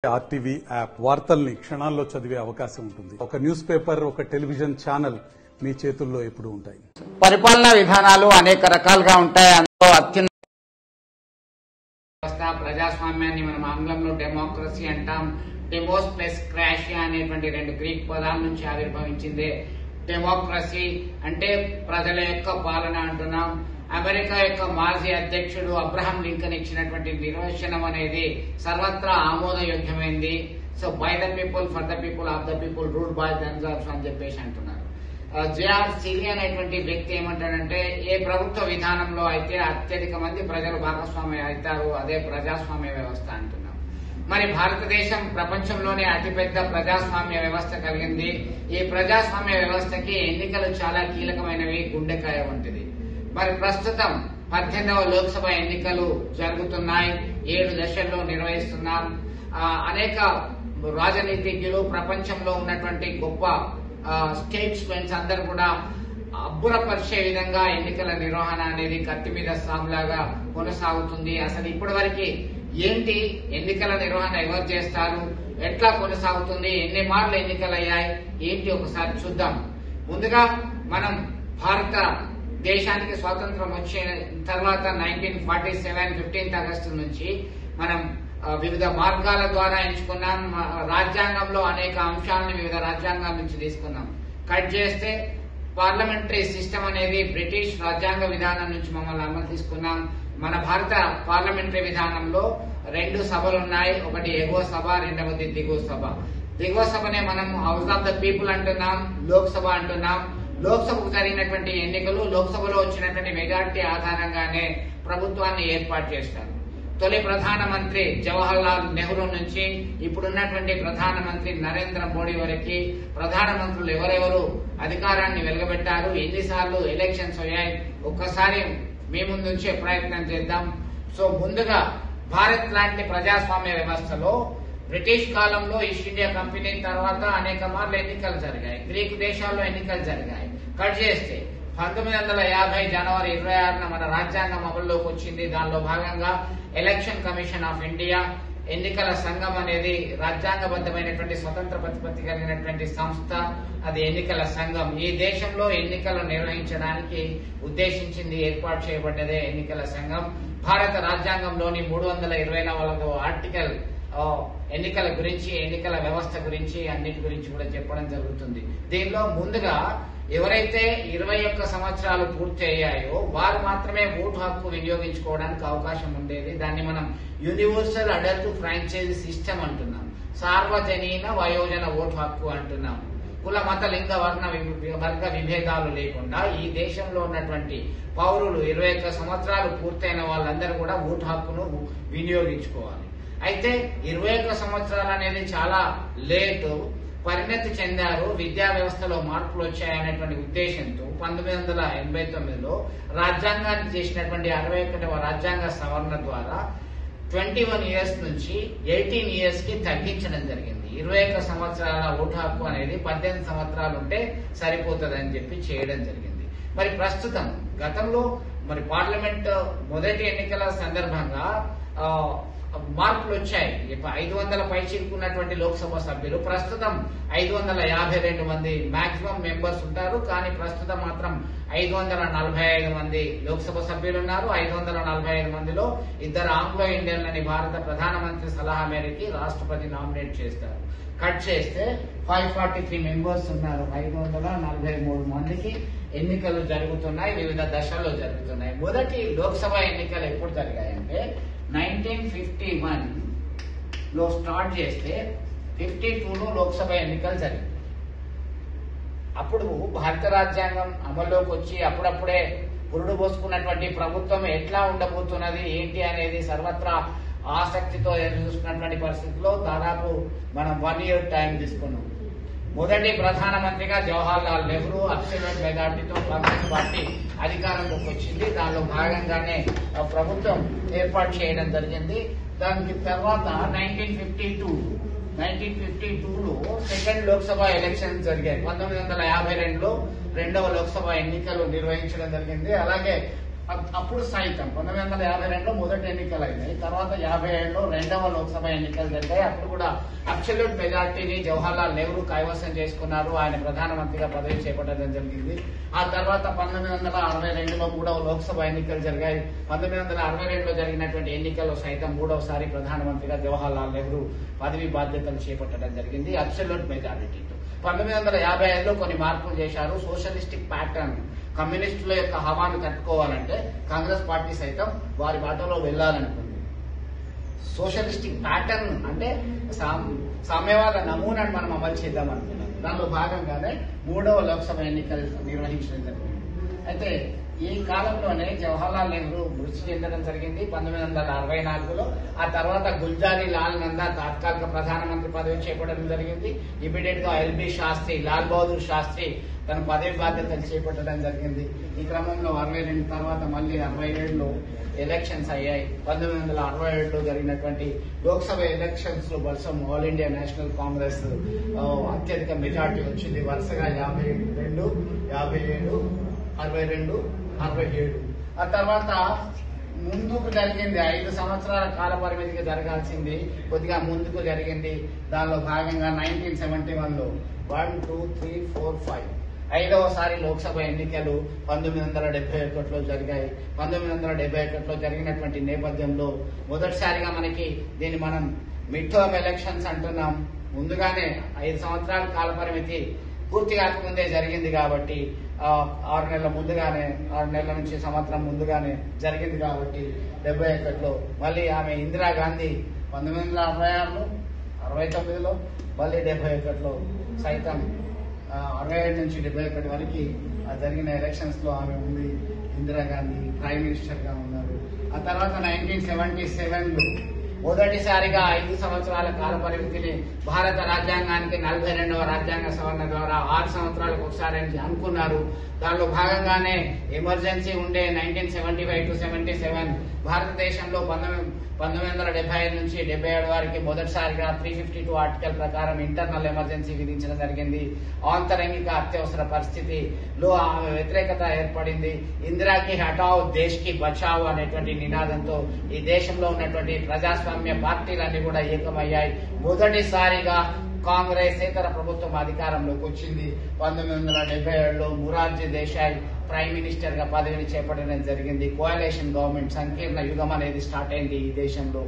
RTV app వార్తల్ని క్షణాల్లో చదివే అవకాశం ఉంటుంది. ఒక న్యూస్ పేపర్, ఒక టెలివిజన్ ఛానల్ మీ చేతుల్లో ఎప్పుడూ ఉంటాయి. పరిపాలనా విధానాలు అనేక రకాలుగా ఉంటాయి. అందులో అత్యున్నత వ్యవస్థ ప్రజాస్వామ్యాన్ని మనం ఆంగ్లంలో డెమోక్రసీ అంటాం. డెమోస్ ప్లస్ క్రాషియా అనేటువంటి రెండు గ్రీక్ పదాల నుంచి ఆవిర్భవించిందే డెమోక్రసీ. అంటే ప్రజల యొక్క పాలన అంటున్నాం. అమెరికా యొక్క మాజీ అధ్యక్షుడు అబ్రహాం లింకన్ ఇచ్చినటువంటి నిర్వచనం అనేది సర్వత్రా ఆమోదయోగ్యమైంది. So by the people, for the people, of the people, ruled by themselves అని చెప్పేసి అంటున్నారు. జేఆర్ సిలి అనేటువంటి వ్యక్తి ఏమంటాడంటే, ఏ ప్రభుత్వ విధానంలో అయితే అత్యధిక మంది ప్రజలు భాగస్వామ్యం అవుతారు అదే ప్రజాస్వామ్య వ్యవస్థ అంటున్నాం. మరి భారతదేశం ప్రపంచంలోనే అతిపెద్ద ప్రజాస్వామ్య వ్యవస్థ కలిగింది. ఈ ప్రజాస్వామ్య వ్యవస్థకి ఎన్నికలు చాలా కీలకమైనవి, గుండెకాయ వంటిది. మరి ప్రస్తుతం 18వ లోక్సభ ఎన్నికలు జరుగుతున్నాయి. 7 దశల్లో నిర్వహిస్తున్నాం. అనేక రాజనీతిజ్ఞులు, ప్రపంచంలో ఉన్నటువంటి గొప్ప స్టేట్స్మెన్స్ అందరూ కూడా అబ్బురపరిచే విధంగా ఎన్నికల నిర్వహణ అనేది కత్తి మీద సాములాగా కొనసాగుతుంది. అసలు ఇప్పటి వరకు ఏంటి ఎన్నికల నిర్వహణ ఎవరు చేస్తారు, ఎట్లా కొనసాగుతుంది, ఎన్ని మార్లు ఎన్నికలు అయ్యాయి, ఏంటి ఒకసారి చూద్దాం. ముందుగా మనం భారత దేశానికి స్వాతంత్రం వచ్చిన తర్వాత 1947 15th ఆగస్టు నుంచి మనం వివిధ మార్గాల ద్వారా ఎంచుకున్నాం. రాజ్యాంగంలో అనేక అంశాలను వివిధ రాజ్యాంగాల నుంచి తీసుకున్నాం. కట్ చేస్తే పార్లమెంటరీ సిస్టమ్ అనేది బ్రిటిష్ రాజ్యాంగ విధానం నుంచి మమ్మల్ని అమలు తీసుకున్నాం. మన భారత పార్లమెంటరీ విధానంలో 2 సభలు ఉన్నాయి. ఒకటి ఎగువ సభ, రెండవది దిగువ సభ. దిగువ సభనే మనం హౌస్ ఆఫ్ ద పీపుల్ అంటున్నాం, లోక్సభ అంటున్నాం. లోక్సభకు జరిగినటువంటి ఎన్నికలు, లోక్సభలో వచ్చినటువంటి మెజార్టీ ఆధారంగానే ప్రభుత్వాన్ని ఏర్పాటు చేస్తారు. తొలి ప్రధానమంత్రి జవహర్ లాల్ నెహ్రూ నుంచి ఇప్పుడున్నటువంటి ప్రధానమంత్రి నరేంద్ర మోడీ వరకు ప్రధానమంత్రులు ఎవరెవరు అధికారాన్ని వెలుగబెట్టారు, ఎన్నిసార్లు ఎలక్షన్స్ అయ్యాయి, ఒక్కసారి మీ ముందుంచే ప్రయత్నం చేద్దాం. సో ముందుగా భారత్ లాంటి ప్రజాస్వామ్య వ్యవస్థలో బ్రిటిష్ కాలంలో ఈస్ట్ ఇండియా కంపెనీ తర్వాత అనేక మార్లు ఎన్నికలు జరిగాయి. గ్రీకు దేశాల్లో ఎన్నికలు జరిగాయి. కట్ చేస్తే 1950 జనవరి 26న మన రాజ్యాంగం అమల్లోకి వచ్చింది. దానిలో భాగంగా ఎలక్షన్ కమిషన్ ఆఫ్ ఇండియా, ఎన్నికల సంఘం అనేది రాజ్యాంగబద్ధమైనటువంటి స్వతంత్ర ప్రతిపత్తి కలిగినటువంటి సంస్థ. అది ఎన్నికల సంఘం. ఈ దేశంలో ఎన్నికలు నిర్వహించడానికి ఉద్దేశించింది, ఏర్పాటు చేయబడ్డదే ఎన్నికల సంఘం. భారత రాజ్యాంగంలోని 324వ ఆర్టికల్ ఎన్నికల గురించి, ఎన్నికల వ్యవస్థ గురించి, అన్నిటి గురించి కూడా చెప్పడం జరుగుతుంది. దీనిలో ముందుగా ఎవరైతే 21 సంవత్సరాలు పూర్తి అయ్యాయో వారు మాత్రమే ఓటు హక్కు వినియోగించుకోవడానికి అవకాశం ఉండేది. దాన్ని మనం యూనివర్సల్ అడల్ట్ ఫ్రాంచైజీ సిస్టమ్ అంటున్నాం. సార్వజనీన వయోజన ఓటు హక్కు అంటున్నాం. కుల, మత, లింగ, వర్గ విభేదాలు లేకుండా ఈ దేశంలో ఉన్నటువంటి పౌరులు 21 సంవత్సరాలు పూర్తయిన వాళ్ళందరూ కూడా ఓటు హక్కును వినియోగించుకోవాలి. అయితే 21 సంవత్సరాలు అనేది చాలా లేటు, పరిణతి చెందారు, విద్యా వ్యవస్థలో మార్పులు వచ్చాయనేటువంటి ఉద్దేశంతో 1989లో రాజ్యాంగాన్ని చేసినటువంటి 61వ రాజ్యాంగ సవరణ ద్వారా 21 ఇయర్స్ నుంచి 18 ఇయర్స్ కి తగ్గించడం జరిగింది. 21 సంవత్సరాల ఓటు హక్కు అనేది 18 సంవత్సరాలు ఉంటే సరిపోతుందని చెప్పి చేయడం జరిగింది. మరి ప్రస్తుతం గతంలో మరి పార్లమెంట్ మొదటి ఎన్నికల సందర్భంగా మార్పులు వచ్చాయి. 500 పై చిరుకున్నటువంటి లోక్సభ సభ్యులు ప్రస్తుతం 552 మంది మాక్సిమం మెంబర్స్ ఉంటారు. కానీ ప్రస్తుతం మాత్రం 545 మంది లోక్సభ సభ్యులు ఉన్నారు. 545 మందిలో 2 ఆంగ్లో ఇండియన్లని భారత ప్రధానమంత్రి సలహా మేరకు రాష్ట్రపతి నామినేట్ చేస్తారు. కట్ చేస్తే 543 మెంబర్స్ ఉన్నారు. 543 మందికి ఎన్నికలు జరుగుతున్నాయి, వివిధ దశల్లో జరుగుతున్నాయి. మొదటి లోక్సభ ఎన్నికలు ఎప్పుడు జరిగాయంటే 1951 లో స్టార్ట్ చేస్తే 52లో లోక్సభ ఎన్నికలు జరిగాయి. అప్పుడు భారత రాజ్యాంగం అమల్లోకి వచ్చి అప్పుడప్పుడే పురుడు పోసుకున్నటువంటి ప్రభుత్వం ఎట్లా ఉండబోతున్నది ఏంటి అనేది సర్వత్రా ఆసక్తితో ఎదురుచూస్తున్నటువంటి పరిస్థితుల్లో దాదాపు మనం 1 year టైం తీసుకున్నాం. మొదటి ప్రధానమంత్రిగా జవహర్ లాల్ నెహ్రూ అబ్సల్యూట్ మెజార్టీతో కాంగ్రెస్ పార్టీ అధికారంలోకి వచ్చింది. దానిలో భాగంగానే ప్రభుత్వం ఏర్పాటు చేయడం జరిగింది. దానికి తర్వాత 1952లో సెకండ్ లోక్సభ ఎలక్షన్ జరిగాయి. 1952లో 2వ లోక్సభ ఎన్నికలు నిర్వహించడం జరిగింది. అలాగే అప్పుడు సైతం 1952లో మొదటి ఎన్నికలు అయినాయి. తర్వాత 57లో రెండవ లోక్సభ ఎన్నికలు జరిగాయి. అప్పుడు కూడా అబ్సల్యూట్ మెజార్టీని జవహర్లాల్ నెహ్రూ కైవసం చేసుకున్నారు. ఆయన ప్రధానమంత్రిగా పదవి చేపట్టడం జరిగింది. ఆ తర్వాత 1962లో మూడవ లోక్సభ ఎన్నికలు జరిగాయి. 1962లో జరిగినటువంటి ఎన్నికల్లో సైతం మూడవసారి ప్రధానమంత్రిగా జవహర్లాల్ నెహ్రూ పదవి బాధ్యతలు చేపట్టడం జరిగింది అబ్సల్యూట్ మెజారిటీతో. 1955లో కొన్ని మార్పులు చేశారు. సోషలిస్టిక్ ప్యాటర్న్, కమ్యూనిస్టుల యొక్క హవాను తట్టుకోవాలంటే కాంగ్రెస్ పార్టీ సైతం వారి బాటలో వెళ్లాలనుకుంది. సోషలిస్టిక్ ప్యాటర్న్ అంటే సామ్యవాద నమూనాను మనం అమలు చేద్దామనుకున్నాం. దానిలో భాగంగానే మూడవ లోక్సభ ఎన్నికలు నిర్వహించడం జరిగింది. అయితే ఈ కాలంలోనే జవహర్లాల్ నెహ్రూ మృతి చెందడం జరిగింది 1964లో. ఆ తర్వాత గుల్జారీ లాల్ నందా తాత్కాలిక ప్రధానమంత్రి పదవి చేపట్టడం జరిగింది. ఇమీడియట్ గా ఎల్బి శాస్త్రి, లాల్ బహదూర్ శాస్త్రి తన పదవి బాధ్యతలు చేపట్టడం జరిగింది. ఈ క్రమంలో 62 తర్వాత మళ్ళీ 67లో ఎలక్షన్స్ అయ్యాయి. 1967లో జరిగినటువంటి లోక్సభ ఎలక్షన్స్ లో వర్షం ఆల్ ఇండియా నేషనల్ కాంగ్రెస్ అత్యధిక మెజార్టీ వచ్చింది. వరుసగా 52, 57, 62, 67. ఆ తర్వాత ముందుకు జరిగింది 5 సంవత్సరాల కాల పరిమితికి జరగాల్సింది కొద్దిగా ముందుకు జరిగింది. దానిలో భాగంగా 1971లో 1, 2, 3, 4, 5 5వసారి లోక్సభ ఎన్నికలు 1971లో జరిగాయి. 1971లో జరిగినటువంటి నేపథ్యంలో మొదటిసారిగా మనకి దీన్ని మనం మిడ్ టర్మ్ ఎలక్షన్స్ అంటున్నాం. ముందుగానే 5 సంవత్సరాల కాల పరిమితి పూర్తి కాకముందే జరిగింది కాబట్టి 6 నెలల ముందుగానే, 6 నెలల నుంచి సంవత్సరం ముందుగానే జరిగింది కాబట్టి 71లో మళ్ళీ ఆమె ఇందిరాగాంధీ 1966లో, 69లో, మళ్ళీ 71లో సైతం 67 నుంచి 71 వరకు జరిగిన ఎలక్షన్స్ లో ఆమె ఉంది. ఇందిరాగాంధీ ప్రైమ్ మినిస్టర్ గా ఉన్నారు. ఆ తర్వాత 1977లో మొదటిసారిగా 5 సంవత్సరాల కాల పరిమితిని భారత రాజ్యాంగానికి 42వ రాజ్యాంగ సవరణ ద్వారా 6 సంవత్సరాలకు ఒకసారి అనుకున్నారు. దానిలో భాగంగానే ఎమర్జెన్సీ ఉండే 1975 to 77 భారతదేశంలో 1975 నుంచి 77 వరకు మొదటిసారిగా 352 ఆర్టికల్ ప్రకారం ఇంటర్నల్ ఎమర్జెన్సీ విధించడం జరిగింది. ఆంతరంగిక అత్యవసర పరిస్థితిలో ఆమె వ్యతిరేకత ఏర్పడింది. ఇందిరాకి హటావ్ దేశ్ కి బచావ్ అనేటువంటి నినాదంతో ఈ దేశంలో ఉన్నటువంటి ప్రజాస్వామ్య పార్టీలన్నీ కూడా ఏకమయ్యాయి. మొదటిసారిగా కాంగ్రెస్ ఇతర ప్రభుత్వం అధికారంలోకి వచ్చింది. 1977లో మొరార్జీ దేశాయ్ ప్రైమ్ మినిస్టర్ గా పదవిని చేపట్టడం జరిగింది. కోయలేషన్ గవర్నమెంట్, సంకీర్ణ యుగం అనేది స్టార్ట్ అయింది ఈ దేశంలో.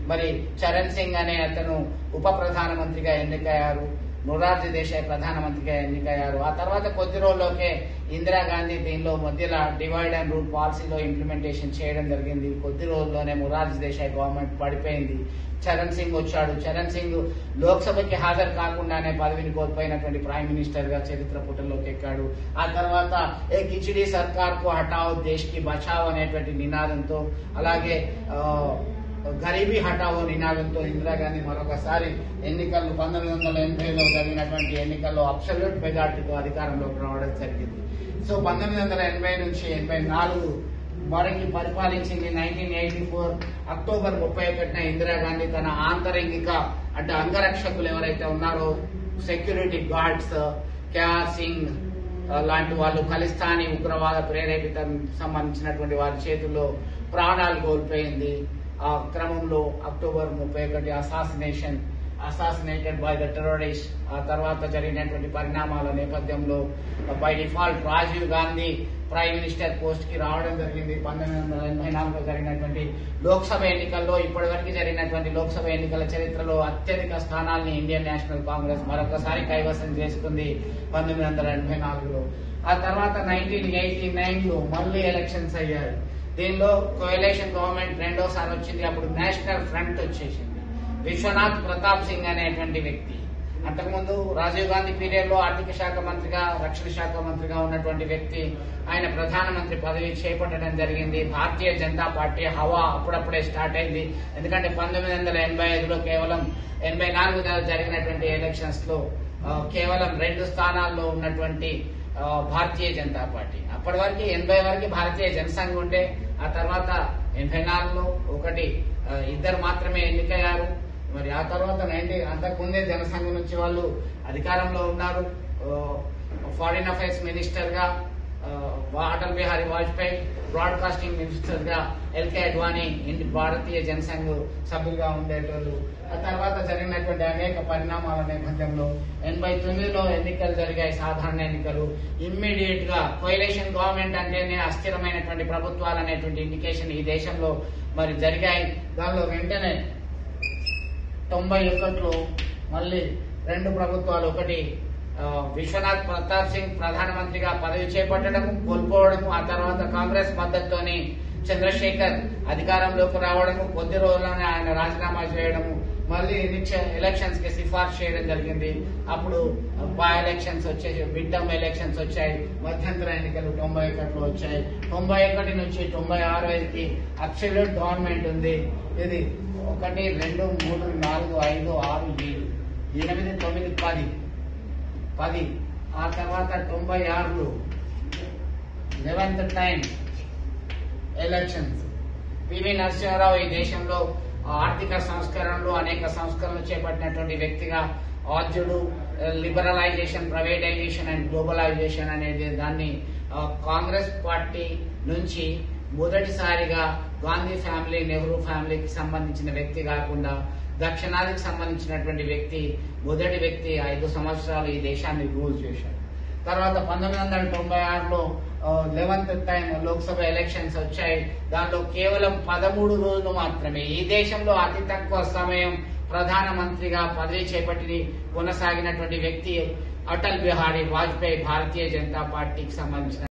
మరి చరణ్ సింగ్ అనే అతను ఉప ప్రధానమంత్రిగా ఎన్నికయ్యారు. మొరార్జీ దేశాయ్ ప్రధానమంత్రిగా ఎన్నికయ్యారు. ఆ తర్వాత కొద్ది రోజుల్లోకే ఇందిరాగాంధీ దీనిలో మధ్యలో డివైడ్ అండ్ రూల్ పాలసీలో ఇంప్లిమెంటేషన్ చేయడం జరిగింది. కొద్ది రోజుల్లోనే మొరార్జీ దేశాయ్ గవర్నమెంట్ పడిపోయింది. చరణ్ సింగ్ వచ్చాడు. చరణ్ సింగ్ లోక్సభకి హాజరు కాకుండానే పదవిని కోల్పోయినటువంటి ప్రైమ్ మినిస్టర్ గా చరిత్ర పుటల్లోకి ఎక్కాడు. ఆ తర్వాత ఏ కిచిడి సర్కార్ కు హటావ్ దేశ్ కి బచావ్ అనేటువంటి నినాదంతో, అలాగే గరీబీ హటావో నినాదంతో ఇందిరాగాంధీ మరొకసారి ఎన్నికల్లో 1980లో జరిగినటువంటి ఎన్నికల్లో అబ్సల్యూట్ మెజార్టీతో అధికారంలోకి రావడం జరిగింది. సో 1980 నుంచి 84 వరకు పరిపాలించింది. 1984 అక్టోబర్ 31న ఇందిరాగాంధీ తన ఆంతరంగిక అంటే అంగరక్షకులు ఎవరైతే ఉన్నారో సెక్యూరిటీ గార్డ్స్, కేఆర్ సింగ్ లాంటి వాళ్ళు ఖలిస్తానీ ఉగ్రవాద ప్రేరేపితం సంబంధించినటువంటి వారి చేతుల్లో ప్రాణాలు కోల్పోయింది. ఆ క్రమంలో October 31 assassinated by the terrorist. ఆ తర్వాత జరిగినటువంటి పరిణామాల నేపథ్యంలో by default Rajiv Gandhi prime minister post కి రావడం జరిగింది. 1984లో జరిగినటువంటి లోక్సభ ఎన్నికల్లో ఇప్పటి వరకు జరిగినటువంటి లోక్సభ ఎన్నికల చరిత్రలో అత్యధిక స్థానాల్ని ఇండియన్ నేషనల్ కాంగ్రెస్ మరొకసారి కైవసం చేసుకుంది 1984లో. ఆ తర్వాత 1989లో మళ్ళీ ఎలక్షన్స్ అయ్యాయి. దీనిలో కోయలేషన్ గవర్నమెంట్ రెండోసారి వచ్చింది. అప్పుడు నేషనల్ ఫ్రంట్ వచ్చేసింది. విశ్వనాథ్ ప్రతాప్ సింగ్ అనేటువంటి వ్యక్తి అంతకుముందు రాజీవ్ గాంధీ పీరియడ్ లో ఆర్థిక శాఖ మంత్రిగా, రక్షణ శాఖ మంత్రిగా ఉన్నటువంటి వ్యక్తి. ఆయన ప్రధానమంత్రి పదవి చేపట్టడం జరిగింది. భారతీయ జనతా పార్టీ హవా అప్పుడప్పుడే స్టార్ట్ అయింది. ఎందుకంటే 1985లో కేవలం 84 జరిగినటువంటి ఎలక్షన్స్ లో కేవలం 2 స్థానాల్లో ఉన్నటువంటి భారతీయ జనతా పార్టీ. అప్పటి వరకు 80 వరకు భారతీయ జనసంఘ్ ఉండే. ఆ తర్వాత 84లో 2 మాత్రమే ఎన్నికయ్యారు. మరి ఆ తర్వాత అంతకుముందే జనసంఘం నుంచి వాళ్ళు అధికారంలో ఉన్నారు. ఫారిన్ అఫైర్స్ మినిస్టర్ గా అటల్ బిహారీ వాజ్పేయి బ్రాడ్కాస్టింగ్ మినిస్టర్ గా ఎల్కే అడ్వాణి భారతీయ జనసంఘ్ సభ్యులుగా ఉండేటోళ్ళు. ఆ తర్వాత జరిగినటువంటి అనేక పరిణామాల నేపథ్యంలో 89లో ఎన్నికలు జరిగాయి, సాధారణ ఎన్నికలు. ఇమ్మీడియట్ గా కోయలేషన్ గవర్నమెంట్ అంటేనే అస్థిరమైనటువంటి ప్రభుత్వాలు అనేటువంటి ఇండికేషన్ ఈ దేశంలో మరి జరిగాయి. దానిలో వెంటనే 91లో మళ్ళీ రెండు ప్రభుత్వాలు, ఒకటి విశ్వనాథ్ ప్రతాప్ సింగ్ ప్రధానమంత్రిగా పదవి చేపట్టడము, కోల్పోవడము, ఆ తర్వాత కాంగ్రెస్ మద్దతుతోని చంద్రశేఖర్ అధికారంలోకి రావడము, కొద్ది రోజుల్లోనే ఆయన రాజీనామా చేయడము, మళ్ళీ ఎలక్షన్స్ కి సిఫార్సు చేయడం జరిగింది. అప్పుడు బై ఎలక్షన్స్ వచ్చేసి, మిడ్ టర్మ్ ఎలక్షన్స్ వచ్చాయి, మధ్యంతర ఎన్నికలు 91లో వచ్చాయి. 91 నుంచి 96కి అబ్సల్యూట్ గవర్నమెంట్ ఉంది. ఇది 1, 2, 3, 4, 5, 6, 7, 8, 9, 10. ఆ తర్వాత 96లో 11th time elections. PV Narasimha Rao ఈ దేశంలో ఆర్థిక సంస్కరణలు, అనేక సంస్కరణలు చేపట్టినటువంటి వ్యక్తిగా ఆద్యుడు. లిబరలైజేషన్, ప్రైవేటైజేషన్ అండ్ గ్లోబలైజేషన్ అనేది దాన్ని కాంగ్రెస్ పార్టీ నుంచి మొదటిసారిగా గాంధీ ఫ్యామిలీ, నెహ్రూ ఫ్యామిలీకి సంబంధించిన వ్యక్తి కాకుండా దక్షిణాదికి సంబంధించినటువంటి వ్యక్తి, మొదటి వ్యక్తి 5 సంవత్సరాలు ఈ దేశాన్ని రూల్ చేశారు. తర్వాత 1996లో 11th టైం లోక్సభ ఎలక్షన్స్ వచ్చాయి. దాంట్లో కేవలం 13 రోజులు మాత్రమే ఈ దేశంలో అతి తక్కువ సమయం ప్రధానమంత్రిగా పదవి చేపట్టి కొనసాగినటువంటి వ్యక్తి అటల్ బిహారీ వాజ్పేయి, భారతీయ జనతా పార్టీకి సంబంధించిన